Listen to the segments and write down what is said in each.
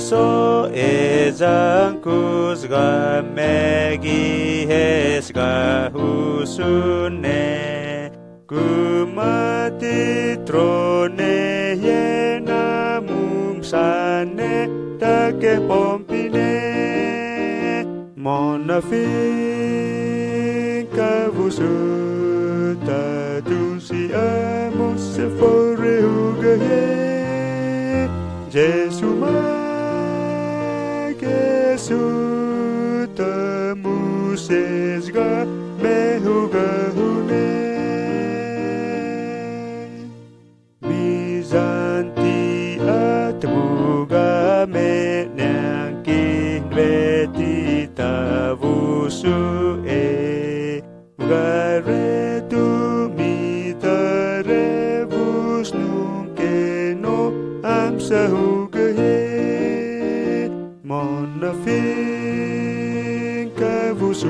soezangkuzga megihesga husune kumati trone yena mumsane take pompine monafin kavusuta tusi amus fore ugaye Jesu Suta musesga mehuga hune Bizanti atbuga menangkin vetita vusu Ugare tu mitare vus nunkeno amsahuga Monafin kavusuta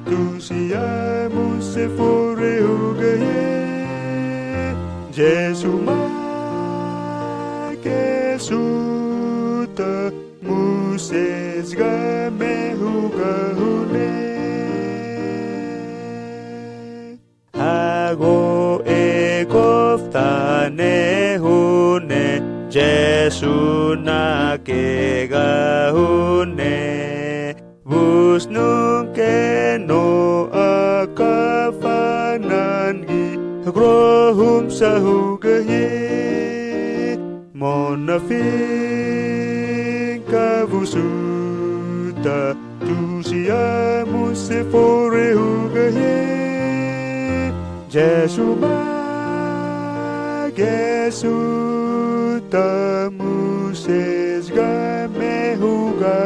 tusia muse fore ugaye Jesu suta muses game hugahune Hago ekoftane hune Jesu na kegahune Bus nunke no akafanangi Grohum sahugaye Monafin kavusuta Tusia muse fore hugaye Jesu Suta muses game huga